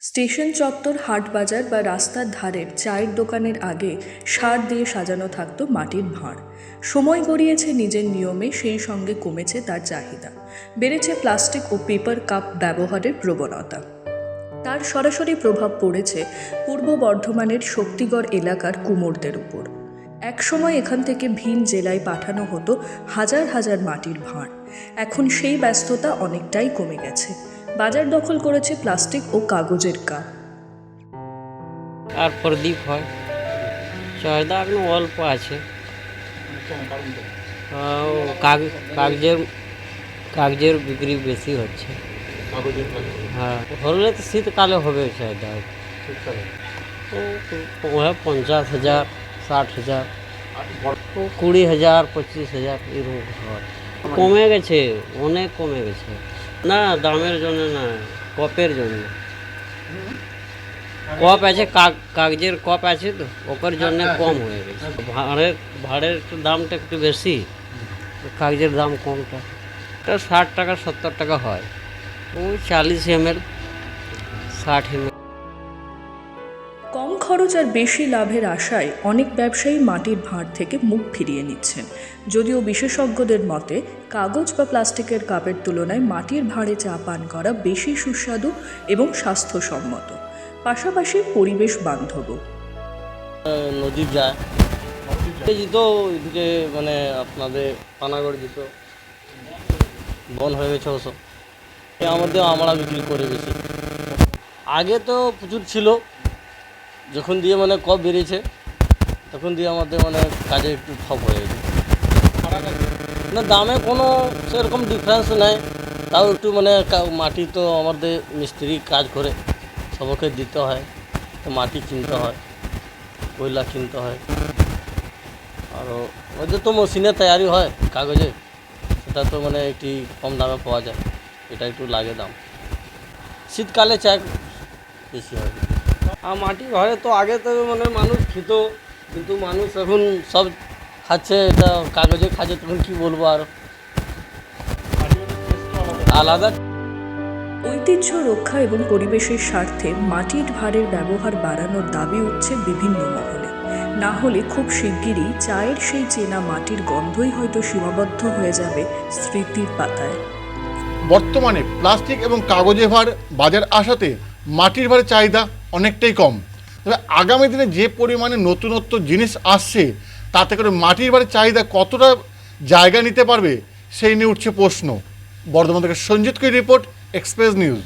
Station চত্বর, হাট বাজার বা রাস্তার ধারের চায়ের দোকানের আগে সার দিয়ে সাজানো থাকতো মাটির ভাঁড়। সময় গড়িয়েছে নিজের নিয়মে, সেই সঙ্গে কমেছে তার চাহিদা। বেড়েছে প্লাস্টিক ও পেপার কাপ ব্যবহারের প্রবণতা। তার সরাসরি প্রভাব পড়েছে পূর্ব বর্ধমানের শক্তিগড় এলাকার কুমোরদের উপর। একসময় এখান থেকে ভিন জেলায় পাঠানো হতো হাজার হাজার মাটির ভাঁড়। এখন সেই ব্যস্ততা অনেকটাই কমে গেছে। বাজার দখল করেছে প্লাস্টিক ও কাগজের কাপ। আর প্রদীপ হয়, চাহিদা এখন অল্প আছে। কাগজের বিক্রি বেশি হচ্ছে। হ্যাঁ, হলে তো শীতকালে হবে চাহিদা। 50,000, 60,000, 20,000, 25,000 এরকম হয়। কমে গেছে, অনেক কমে গেছে। না, দামের জন্য না, কপের জন্য। কপ আছে, কাগজের কপ আছে, তো ওর জন্য কম হয়ে গেছে। ভাড়ের একটু দামটা একটু বেশি, কাগজের দাম কমটা। এটা 60 টাকা 70 টাকা হয়। ওই 40 ml, 60 ml। কম খরচ আর বেশি লাভের আশায় অনেক ব্যবসায়ী মাটির ভাঁড় থেকে মুখ ফিরিয়ে নিচ্ছেন। যদিও বিশেষজ্ঞদের মতে কাগজ বা প্লাস্টিকের কাপের তুলনায় মাটির ভাঁড়ে চা পান করা বেশি সুস্বাদু এবং স্বাস্থ্যসম্মত, পাশাপাশি পরিবেশ বান্ধব। নদীর যায় যেত এদিকে, মানে আপনাদের পানাগড় যেত, বন হয়ে গেছে ওসব। আমাদের আমরা বিক্রি করে বেশি। আগে তো প্রচুর ছিল, যখন দিয়ে মানে কপ বেরিয়েছে তখন দিয়ে আমাদের মানে কাজে একটু ঠপ হয়ে গেছে। না, দামে কোনো সেরকম ডিফারেন্স নেই, তাও একটু মানে মাটি তো আমাদের মিস্ত্রি কাজ করে, সবকে দিতে হয়, তো মাটি কিনতে হয়, কয়লা কিনতে হয়। আরও ওদের তো মেশিনে তৈরি হয় কাগজে, সেটা তো মানে একটু কম দামে পাওয়া যায়, এটা একটু লাগে দাম। শীতকালে চা বেশি হয়। আর মাটি ঘরে তো আগে তো মানে মানুষ খেত, কিন্তু মানুষ এখন সব খাচ্ছে, এটা কাগজে খাচ্ছে, তখন কী বলবো আর আলাদা। ঐতিহ্য রক্ষা এবং পরিবেশের স্বার্থে মাটির ভাঁড়ের ব্যবহার বাড়ানোর দাবি উঠছে বিভিন্ন মহলে। না হলে খুব শিগগিরই চায়ের সেই চেনা মাটির গন্ধই হয়তো সীমাবদ্ধ হয়ে যাবে স্মৃতির পাতায়। বর্তমানে প্লাস্টিক এবং কাগজের ভাঁড় বাজার আসাতে মাটির ভাঁড়ের চাহিদা অনেকটাই কম। তবে আগামী দিনে যে পরিমাণে নতুনত্ব জিনিস আসছে, তাতে করে মাটির ভাঁড়ের চাহিদা কতটা জায়গা নিতে পারবে সেই নিয়ে উঠছে প্রশ্ন। বর্ধমান থেকে সঞ্জিত রিপোর্ট, এক্সপ্রেস নিউজ।